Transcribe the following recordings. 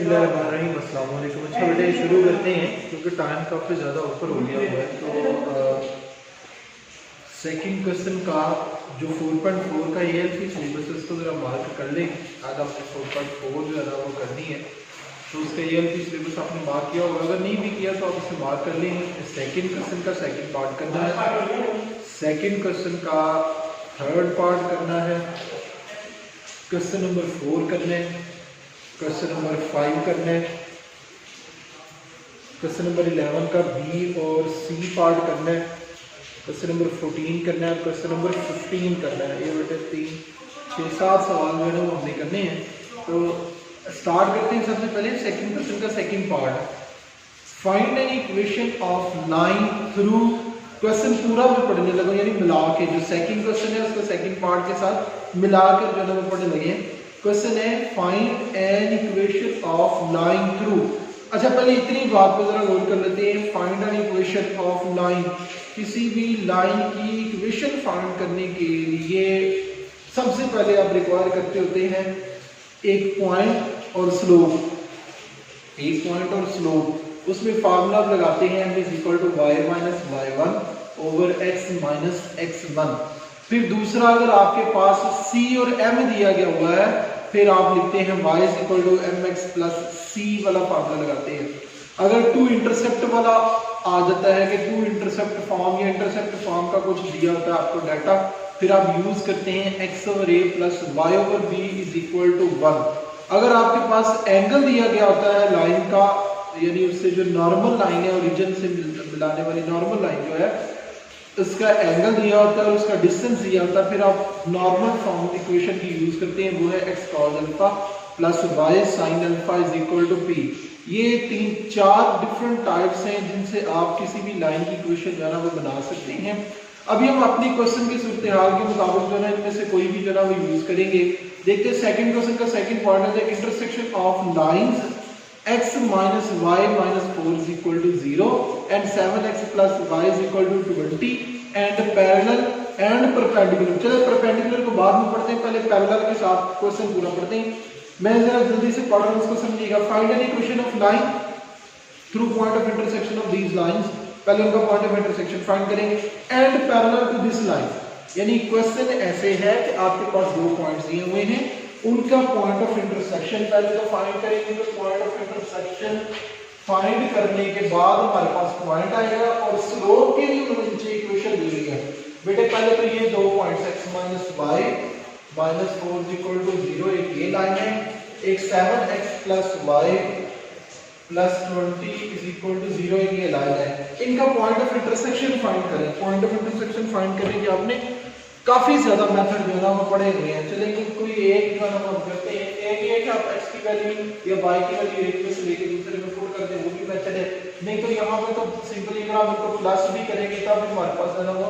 बिस्मिल्लाहिर्रहमानिर्रहीम, अस्सलाम वालेकुम। अच्छा बेटे शुरू करते हैं क्योंकि टाइम काफ़ी ज़्यादा ऊपर हो गया हुआ है। तो सेकंड क्वेश्चन का जो 4.4 का ALP सिलेबस है उसको ज़रा मार्क कर लें। आज आपने 4.4 जो है ना वो करनी है, तो उसका ALP सिलेबस आपने मार्क किया होगा। अगर नहीं भी किया तो आप इसे मार्क कर लें। सेकंड क्वेश्चन का सेकंड पार्ट करना है, सेकंड क्वेश्चन का थर्ड पार्ट करना है, क्वेश्चन नंबर 4 करना है, क्वेश्चन नंबर 5 करना है, क्वेश्चन नंबर 11 का B और C पार्ट करना है, क्वेश्चन नंबर 14 करना है और क्वेश्चन नंबर 15 करना है। ये बेटे 3 6 7 सवाल जो है वो हमने करने हैं। तो स्टार्ट करते हैं। सबसे पहले सेकंड क्वेश्चन का second part, find an equation of line through. Question पूरा मैं पढ़ने लगा, यानी मिला के जो सेकंड क्वेश्चन है उसको सेकंड पार्ट के साथ मिलाकर जो है वो पढ़ने लगे हैं। क्वेश्चन है find an equation of line through. अच्छा पहले इतनी बात पर जरा गौर कर लेते हैं। Find an equation of line, किसी भी लाइन की इक्वेशन फाइंड करने के लिए सबसे पहले आप रिक्वायर करते होते हैं एक पॉइंट और स्लोप। एक पॉइंट और स्लोप, उसमें फार्मूला आप लगाते हैं m is equal to y minus y1 over x minus x1। फिर दूसरा, अगर आपके पास c और m दिया गया हुआ है, फिर आप लिखते हैं y is equal to mx plus c वाला फार्मूला लगाते हैं। अगर टू इंटरसेप्ट वाला आ जाता है कि टू इंटरसेप्ट फॉर्म या इंटरसेप्ट फॉर्म का कुछ दिया होता है आपको डाटा, फिर आप यूज करते हैं x over a plus y over b is equal to 1। अगर आपके पास एंगल दिया गया होता है लाइन का, यानी उससे जो नॉर्मल लाइन है ओरिजिन से मिलाने वाली नॉर्मल लाइन जो है उसका एंगल दिया होता है और उसका डिस्टेंस दिया होता है, फिर आप नॉर्मल फॉर्म इक्वेशन की यूज करते हैं, वो है x cos alpha plus y sin alpha is equal to p। ये 3-4 डिफरेंट टाइप्स हैं जिनसे आप किसी भी लाइन की इक्वेशन जो है ना वो बना सकते हैं। अभी हम अपनी क्वेश्चन की सूरत हाल के मुताबिक जो है इनमें से कोई भी जो है वो यूज करेंगे। देखते हैं सेकंड क्वेश्चन का सेकंड पार्ट है intersection of lines x minus y minus 4 is equal to 0 and 7x plus y is equal to 20 and parallel and perpendicular. चलो परपेंडिकुलर को बाद में पढ़ते हैं, पहले पैरेलल के साथ क्वेश्चन पूरा पढ़ते हैं। मैं जरा जल्दी से पढ़ रहा हूं, इसको समझिएगा। Find an equation of line through point of intersection of these lines. पहले उनका पॉइंट ऑफ इंटरसेक्शन फाइंड करेंगे and parallel to this line. यानी क्वेश्चन ऐसे है कि आपके पास दो पॉइंट्स दिए हुए हैं, उनका पॉइंट ऑफ इंटरसेक्शन पहले तो फाइंड करेंगे। तो पॉइंट ऑफ इंटरसेक्शन फाइंड करने के बाद हमारे पास पॉइंट आएगा और स्लोप के लिए उन्होंने नीचे इक्वेशन दी हुई है। बेटे पहले तो ये दो points x minus y minus 4 is equal to 0 एक ये लाइन है, एक 7x plus y plus 20 is equal to 0 एक ये लाइन है। इनका पॉइंट ऑफ इंटरसेक्शन फाइंड करें। पॉइंट ऑफ इंटरसेक्शन फाइंड करने के आपने काफी ज्यादा मेथड जो है ना वो पढ़े हुए हैं। चलेंगे कोई एक जो है ना हम करते हैं। एक ये कि आप x की वैल्यू या y की वैल्यू एक में से लेके दूसरे में पुट कर दें, वो भी मेथड है। नहीं तो यहाँ पे तो सिंपली अगर आप इसको प्लस भी करेंगे तब हमारे पास जो है ना वो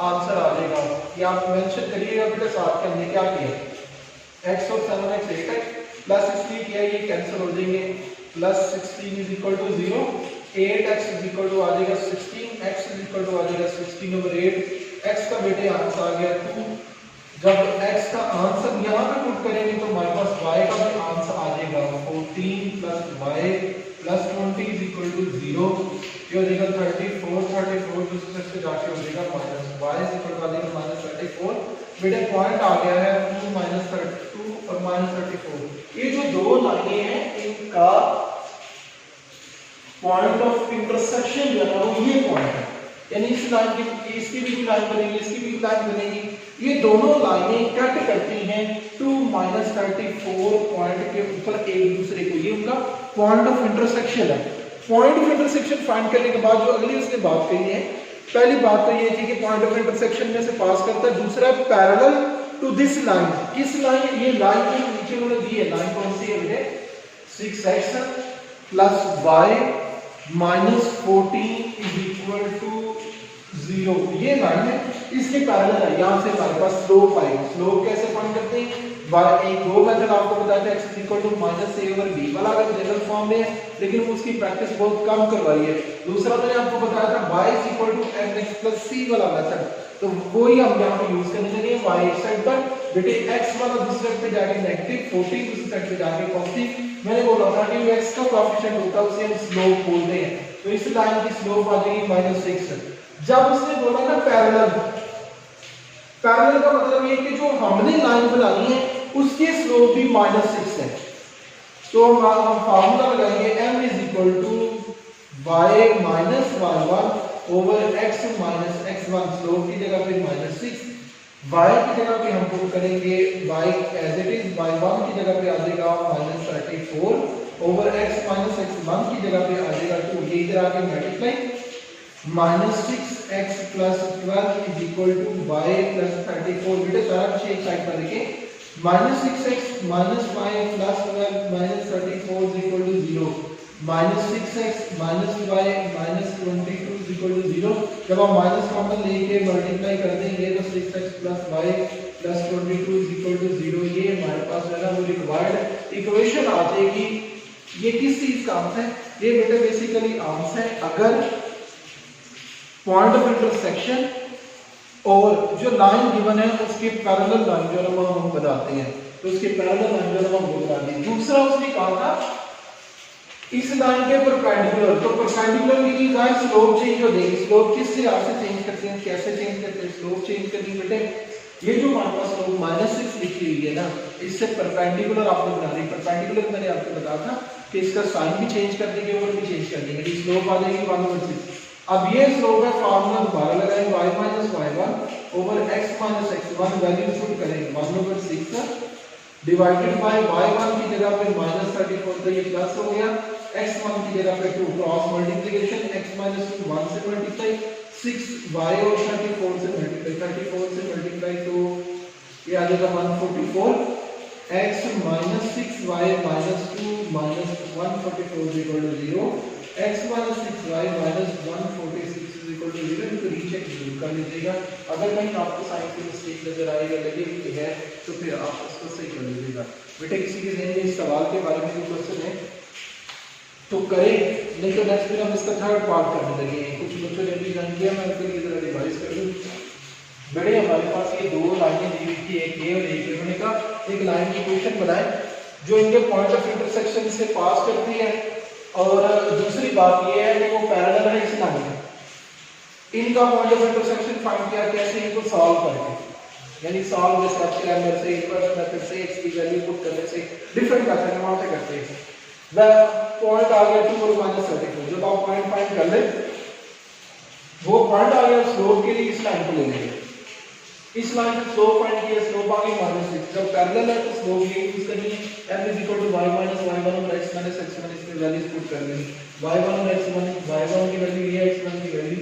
आंसर आ जाएगा। ये आप मेंशन करिएगा बेटा साथ के हमने क्या किया, x और 7x 8x प्लस इसलिए किया, ये कैंसिल हो जाएंगे, plus 16 is equal to 0, 8x is equal to आ जाएगा 16, x इज इक्वल टू आ जाएगा 16 ओवर 8। x का बेटे आंसर आ गया 2। जब x का आंसर यहाँ पे पुट करेंगे तो हमारे पास y का भी आंसर आ जाएगा 14 plus y plus 20 is equal to 0। ये हो जाएगा 34 दूसरे से जाके हो जाएगा minus y is equal to आ जाएगा माइनस 34। बेटे पॉइंट आ गया है 2 माइनस 32 और माइनस 34। ये जो दो लाइनें हैं इनका पॉइंट ऑफ इंटरसेक्शन जो है वो ये पॉइंट है। यानी इस लाइन की इसकी भी लाइन बनेगी, इसकी भी लाइन बनेगी, ये दोनों लाइनें कट करती हैं 2 माइनस 34 पॉइंट के ऊपर एक दूसरे को। ये उनका पॉइंट ऑफ इंटरसेक्शन है। पॉइंट ऑफ इंटरसेक्शन फाइंड करने के बाद जो अगली उसने बात कही है, पहली बात तो ये थी कि पॉइंट ऑफ इंटरसेक्शन में से पास करता है। दूसरा पैरेलल टू दिस लाइन। किस लाइन, ये लाइन के नीचे उन्होंने दी है, लाइन कौन सी है, 6x plus y minus 14 is equal to 0। ये लाइन है, इसके पैरेलल है। यहाँ से हमारे पास स्लोप आएगी। स्लोप कैसे फाइंड करते हैं, एक दो मेथड आपको बताया था, x is equal to minus a over b वाला अगर जनरल फॉर्म में है, लेकिन उसकी प्रैक्टिस बहुत कम करवाई है। दूसरा मैंने आपको बताया था y is equal to mx plus c वाला मेथड, तो वही हम यहाँ पे यूज करने लगे y एक साइड पर, बेटे x वाला दूसरे साइड पे जाके नेगेटिव 14 दूसरी साइड पे जाके पॉजिटिव। मैंने बोला था कि x का कोएफिशिएंट होता है उसे हम स्लोप बोलते हैं, तो इस लाइन की स्लोप आ जाएगी -6। जब उसने बोला ना पैरेलल, पैरेलल का मतलब ये कि जो हमने लाइन बनानी है उसकी स्लोप भी -6 है, तो हम फार्मूला लगाएंगे m y minus y1 over x minus x1। Slope की जगह पे -6, y की जगह पे हम पुट करेंगे y as it is, y1 की जगह पे आ जाएगा -34 ओवर x माइनस x1 की जगह पे आ जाएगा 2। ये इधर आके multiply, -6x plus 12 is equal to y plus 34। बेटे सारा कुछ एक साइड पर लिखे, -6x minus y plus 12 minus 34 is equal to 0, -6x minus y minus 22 is equal to 0। जब हम माइनस कॉमन लेके मल्टीप्लाई कर देंगे तो 6x plus y plus 22 is equal to 0, ये हमारे पास है ना वो रिक्वायर्ड इक्वेशन आ जाएगी। ये किस चीज का आंसर है? ये बेटा बेसिकली आंसर है अगर पॉइंट ऑफ इंटरसेक्शन और जो लाइन गिवन है उसके पैरेलल लाइन जो है हम बताते हैं, तो उसके पैरेलल लाइन जो है हम बता दें। दूसरा उसने कहा था इस लाइन के परपेंडिकुलर, तो परपेंडिकुलर की चीज है स्लोप चेंज हो जाएगी। स्लोप किस से आपसे चेंज करते हैं, कैसे चेंज करते हैं? स्लोप चेंज करनी बेटे, ये जो हमारे पास स्लोप -6 लिखी हुई है ना, इससे परपेंडिकुलर आपने बना दी। परपेंडिकुलर मैंने आपको बताया था कि इसका साइन भी चेंज कर देंगे और भी चेंज कर देंगे, स्लोप आ जाएगी 1/6। अब ये स्लोप है, फार्मूला दोबारा लगाएं, y minus y1 over x minus x1, value put करेंगे 1/6 डिवाइडेड बाय y1 की जगह पे -34 तो ये प्लस हो गया, x1 की जगह पे 2 क्रॉस मल्टीप्लिकेशन, x माइनस 2 1 से मल्टीप्लाई, 6y और 34 से मल्टीप्लाई, 34 से मल्टीप्लाई तो ये आ जाएगा 144, x minus 6y minus 2 minus 144 equal to 0, x minus 6y minus 146 equal to 0। इनको रीचेक जरूर कर लीजिएगा, अगर कहीं आपको साइन की मिस्टेक नजर आएगा लगे कि है तो फिर आप उसको सही कर लीजिएगा। बेटे किसी के जहन में इस सवाल के बारे में कोई क्वेश्चन है तो करें, नहीं तो नेक्स्ट फिर हम इसका थर्ड पार्ट करने लगे हैं। कुछ बच्चों ने भी जान किया, मैं उनके लिए जरा रिवाइज कर दूं। बेटे हमारे पास ये दो लाइनें दी हुई थी, एक ये और एक ये। मैंने कहा एक लाइन की इक्वेशन बनाए जो इनके पॉइंट ऑफ इंटरसेक्शन से पास करती है, और दूसरी बात ये है कि वो पैरेलल है इस लाइन में। इनका पॉइंट ऑफ इंटरसेक्शन फाइंड किया कैसे, इनको सॉल्व करके, यानी सॉल्व द स्ट्रक्चर मेथड से, इन्वर्स मेथड से, x की वैल्यू पुट करने से, डिफरेंट मेथड है वहां से करते हैं। द पॉइंट आ गया 2 और -34, जब आप पॉइंट फाइंड कर ले वो पॉइंट आ गया, स्लोप के लिए इस लाइन को ले लेंगे, इस लाइन पे स्लोप फाइंड किया, स्लोप आ गई -6। जब पैरेलल है तो स्लोप ये यूज करनी है, m = y - y1 और x - x1, इसमें वैल्यूज पुट कर लेंगे। y1 और x1, y1 की वैल्यू ये है, x1 की वैल्यू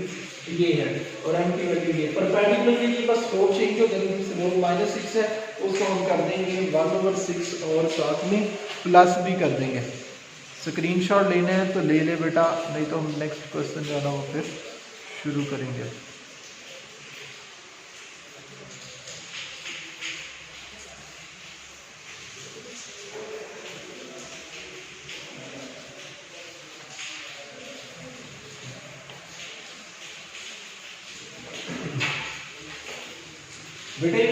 ये है और m की वैल्यू ये। परपेंडिकुलर के लिए बस स्लोप चेंज हो जाएगी, स्लोप -6 है उसको हम कर देंगे 1/6 और साथ में प्लस भी कर देंगे। स्क्रीनशॉट लेना है तो ले ले बेटा, नहीं तो हम नेक्स्ट क्वेश्चन जो है ना वो फिर शुरू करेंगे। बेटे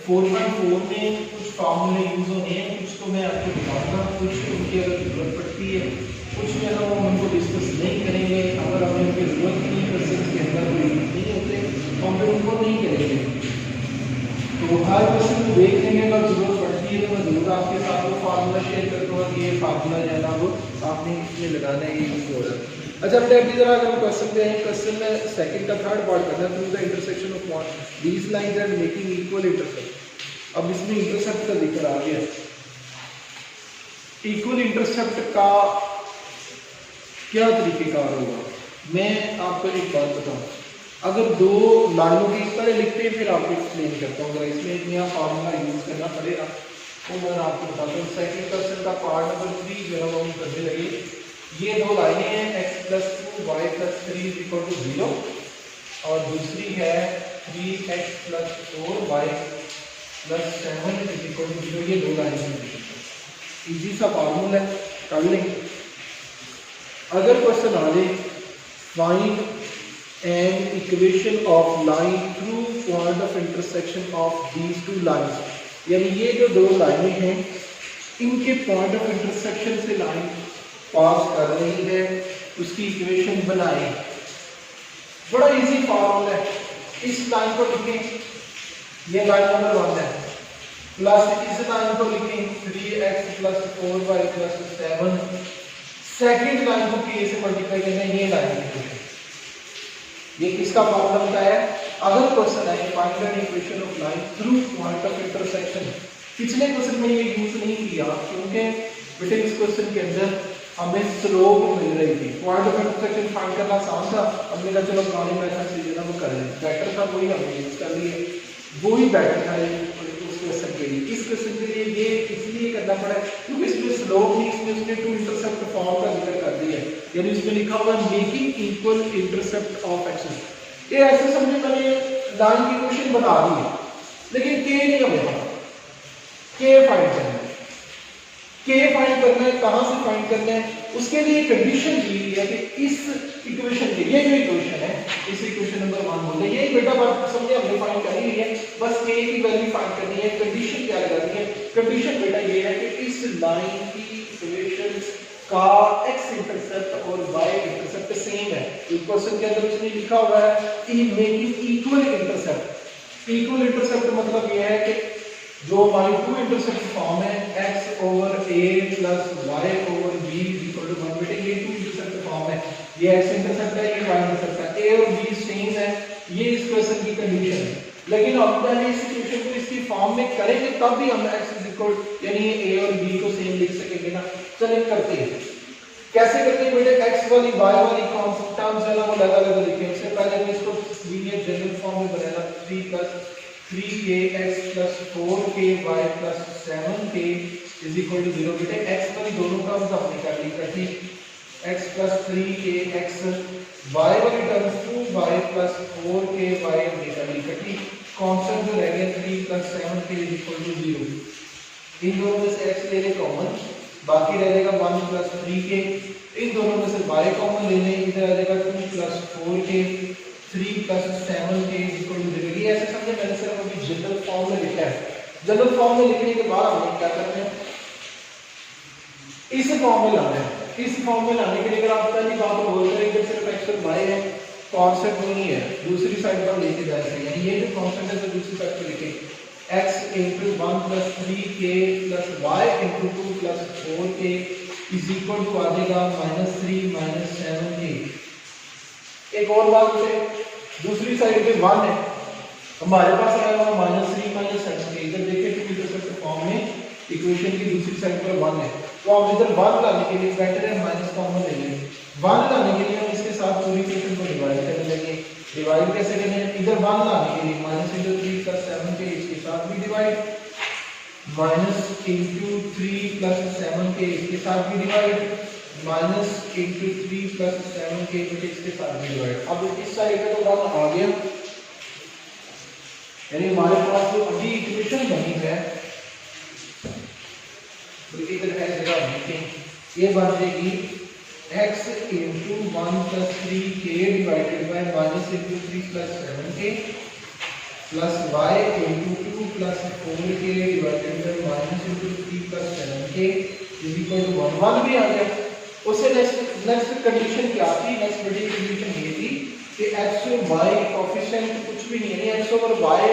4.4 में कुछ फार्मूले यूज होने हैं, कुछ तो मैं आपको बताऊंगा, कुछ उनकी अगर जरूरत पड़ती है, कुछ जो है वो हम उनको डिस्कस नहीं करेंगे। अगर हमें उनकी जरूरत नहीं, क्वेश्चन के अंदर कोई नहीं होते हम फिर उनको नहीं करेंगे। तो हर क्वेश्चन को देख लेंगे, अगर जरूरत पड़ती है तो मैं जरूर आपके साथ वो फार्मूला शेयर करता हूँ कि ये फार्मूला जो है ना वो आपने इसमें लगाना है, ये यूज हो रहा है। अच्छा बेटा अभी जरा अगर क्वेश्चन पे हैं, क्वेश्चन में सेकंड का थर्ड पार्ट करना है, through the intersection of point these lines and making equal intercept. अब इसमें इंटरसेप्ट का जिक्र आ गया, इक्वल इंटरसेप्ट का क्या तरीकेकार होगा। मैं आपको एक बात बताऊं, अगर दो लाइनों की इस तरह लिखते हैं फिर आपको एक्सप्लेन करता हूँ, इसमें एक नया फार्मूला यूज करना पड़ेगा तो मैं आपको बताता हूँ। सेकंड क्वेश्चन का पार्ट नंबर 3 जो है हम करने लगे। ये दो लाइनें हैं, x + 2 y + 3 = 0 और दूसरी है 3x + 4 y + 7 = 0। ये दो लाइनें हैं, इजी सा फार्मूला है, कर लेंगे। अगर क्वेश्चन आ जाए find an equation of line through point of intersection of these two lines, यानी ये जो दो लाइनें हैं इनके पॉइंट ऑफ इंटरसेक्शन से लाइन पास कर रही है, उसकी इक्वेशन बनाए। बड़ा इजी फॉर्मूला है। इस लाइन को लिखें, ये लाइन नंबर 1 है, प्लस इस लाइन को लिखें 3x + 4y + 7। सेकंड लाइन को k से मल्टीप्लाई करना है, ये लाइन है। ये किसका फॉर्मूला बताया है? अगर क्वेश्चन है find an equation of line through point of intersection, पिछले क्वेश्चन में ये यूज नहीं किया क्योंकि बेटे इस क्वेश्चन के अंदर हमें स्लोप मिल रही थी। पॉइंट ऑफ इंटरसेक्शन फाइंड करना आसान था, हमने कहा चलो पुराने मेथड से जो ना वो कर लें, बेटर था वही हमने यूज कर लिए, वही बेटर था उस क्वेश्चन के लिए। इस क्वेश्चन के लिए ये इसलिए करना पड़ा क्योंकि इसमें स्लोप नहीं, इसमें उसने टू इंटरसेप्ट फॉर्म का जिक्र कर दिया है, यानी इसमें लिखा हुआ है making equal intercept of axis. ये ऐसे समझे मैंने लाइन की क्वेश्चन बना दी है, लेकिन के नहीं हमें पता, के फाइंड करना है। के फाइंड करना है, कहां से फाइंड करना है? उसके लिए कंडीशन दी हुई है कि इस इक्वेशन के, ये जो इक्वेशन है, इस इक्वेशन नंबर 1 बोलते हैं, ये बेटा बात समझे हमने फाइंड करनी हुई है, बस के की वैल्यू फाइंड करनी है। कंडीशन क्या लगानी है? कंडीशन बेटा ये है कि इस लाइन की इक्वेशन का x इंटरसेप्ट और y इंटरसेप्ट सेम है। इस क्वेश्चन के अंदर उसने लिखा हुआ है making equal intercept. Equal intercept मतलब ये है कि जो हमारी टू इंटरसेप्ट फॉर्म है x over a plus y over b equal to 1, बेटे ये टू इंटरसेप्ट फॉर्म है, ये x इंटरसेप्ट है, ये y इंटरसेप्ट है, a और b सेम है, ये इस क्वेश्चन की कंडीशन है। लेकिन हम पहले इस इक्वेशन को इसकी फॉर्म में करेंगे तब भी हम x इक्वल यानी a और b को सेम लिख सकेंगे ना। चलिए करते हैं, कैसे करते हैं बेटे? x वाली y वाली कौन टर्म्स है ना वो अलग अलग लिखें। उससे पहले हम इसको लीनियर जनरल फॉर्म में बनाना, 3k x + 4ky + 7k = 0। बेटे x वाली दोनों टर्म्स हमने कर ली इकट्ठी, x + 3kx, y वाली टर्म्स 2y + 4ky हमने कर ली इकट्ठी, कांस्टेंट जो रह गया 3 + 7k = 0। इन दोनों में से x ले ले कॉमन, बाकी रह जाएगा 1 + 3k। इन दोनों में से y कॉमन ले लें, इधर आ जाएगा 2 + 4k, 3 + 7k = 0। ये ऐसे समझे, मैंने सिर्फ अभी जनरल फॉर्म में लिखा है। जनरल फॉर्म में लिखने के बाद हमें क्या करना है? इस फॉर्म में लाना है। इस फॉर्म में लाने के लिए अगर आप पहली बात बोल रहे हैं कि सिर्फ x और y है, कांस्टेंट नहीं है, दूसरी साइड पर लेके जा सकते हैं, ये जो कांस्टेंट है तो दूसरी साइड पर लिखें x × 1 + 3k + y × 2 + 4k = आ जाएगा -3 - 7k। एक और बात है, दूसरी साइड पे 1 है, हमारे पास आया हुआ -3 - 7k। इधर देखिए टू इंटरसेप्ट फॉर्म में इक्वेशन की दूसरी साइड पर 1 है, तो हम इधर 1 लाने के लिए बेटर है माइनस कॉमन ले लें। 1 लाने के लिए हम इसके साथ पूरी इक्वेशन को डिवाइड करने लगे। डिवाइड कैसे करने हैं? इधर 1 लाने के लिए -3 + 7k इसके साथ भी डिवाइड, -3 + 7k इसके साथ भी डिवाइड, -3 + 7k इसके साथ भी डिवाइड। अब इस साइड पे तो 1 आ गया, यानी हमारे पास जो अभी इक्वेशन बनी है तो इधर है जगह लिखें, ये बन जाएगी x × 1 + 3k / -3 + 7k plus y × 2 + 4k - 3 + 7k = 1 भी आ गया। उससे नेक्स्ट कंडीशन क्या थी? नेक्स्ट बड़ी कंडीशन ये थी कि x और y कोएफिशिएंट कुछ भी नहीं है, x ओवर y,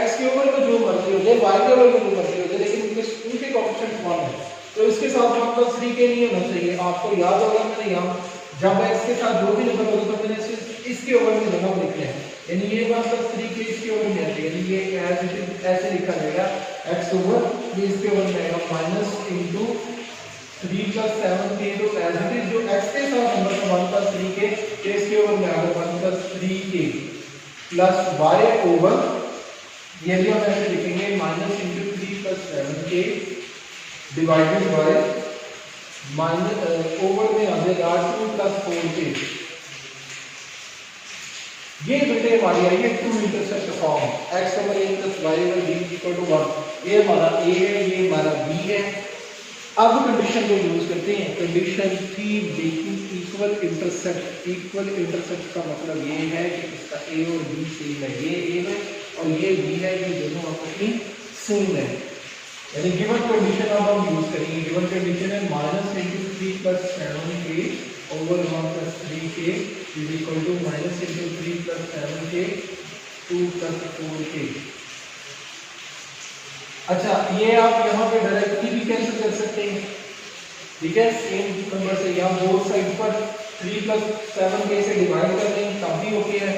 x के ऊपर में जो मर्जी हो जाए, y के ऊपर में जो मर्जी हो जाए, लेकिन उनके कोएफिशिएंट 1 है, तो इसके साथ 1 + 3k नहीं होना चाहिए। आपको याद होगा मैंने यहाँ जब x के साथ जो भी नंबर होगा तो मैंने इसके ओवर में नंबर लिखना है, यानी ये 1 + 3k इसके ओवर में आएगा, यानी ये ऐसे लिखा जाएगा x ओवर, ये इसके ओवर में आएगा -3 + 7k, तो एज इट इज जो x के साथ नंबर है 1 + 3k, इसके ओवर में आएगा 1 + 3k प्लस y ओवर, ये भी हम ऐसे लिखेंगे -3 + 7k डिवाइडेड बाय ओवर में आ जाएगा 2 + 4k। ये बेटे हमारी आई है two intercept form, x over a + y over b = 1। ये हमारा a है, ये हमारा b है। अब कंडीशन को यूज करते हैं। कंडीशन थी making equal intercept. Equal intercept का मतलब ये है कि इसका a और b सेम है, ये a है और ये b है, ये दोनों आपस में सेम है। यानी गिवन कंडीशन अब हम यूज करेंगे। गिवन कंडीशन है minus into 3 plus 7k over 1 plus 3k is equal to minus into 3 plus 7k 2 plus 4k। अच्छा, ये आप यहाँ पे डायरेक्टली भी कैंसिल कर सकते हैं, ठीक है। सेम नंबर से यहाँ बोथ साइड पर 3 प्लस 7k से डिवाइड कर देंगे तब भी ओके है,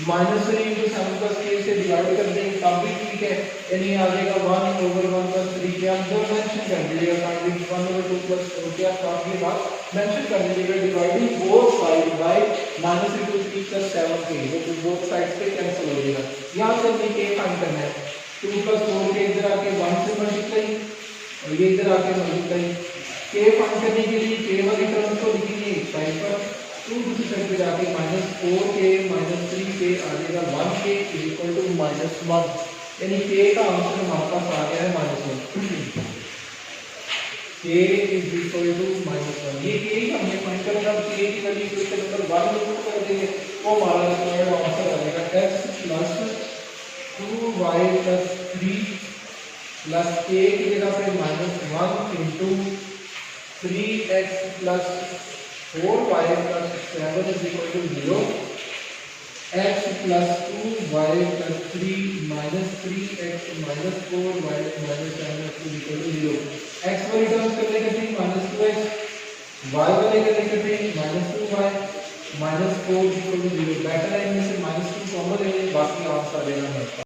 माइनस 3 इंटू 7 प्लस k से डिवाइड कर देंगे तब भी ठीक है। यानी आ जाएगा 1 ओवर 1 प्लस 3 के आप दो मेंशन कर दीजिएगा, काइंडली 1 ओवर 2 प्लस 4 के आप ये बात मेंशन कर दीजिएगा। Dividing both side by minus into 3 plus 7k, वो बोथ साइड से कैंसिल हो जाएगा। यहाँ से हमें k फाइंड करना है, 2 प्लस 4 के इधर आके 1 से मल्टीप्लाई और ये इधर आके मल्टीप्लाई। k फाइंड करने के लिए k वाली टर्म को लिखेंगे इस साइड पर, 2 दूसरी साइड पे जाके माइनस 4k माइनस 3k आ जाएगा 1k is equal to minus 1, यानी k का आंसर हमारे पास आ गया है -1। k इज इक्वल टू -1, ये k हमने फाइंड करना है। k की वैल्यू इक्वेशन नंबर 1 में पुट कर देंगे, वो हमारा रिक्वायर्ड आंसर आ जाएगा x plus 2y plus 3 plus k की जगह पे -1 into 3x plus 4y plus 7 is equal to 0, x plus 2y plus 3 minus 3x minus 4y minus 7 is equal to 0। x वाली टर्म्स करने के लिए -2x, y वाले करने के लिए -2y minus 4 equal to 0। Better line में से -2 कॉमन ले, बाकी आंसर आ जाएगा।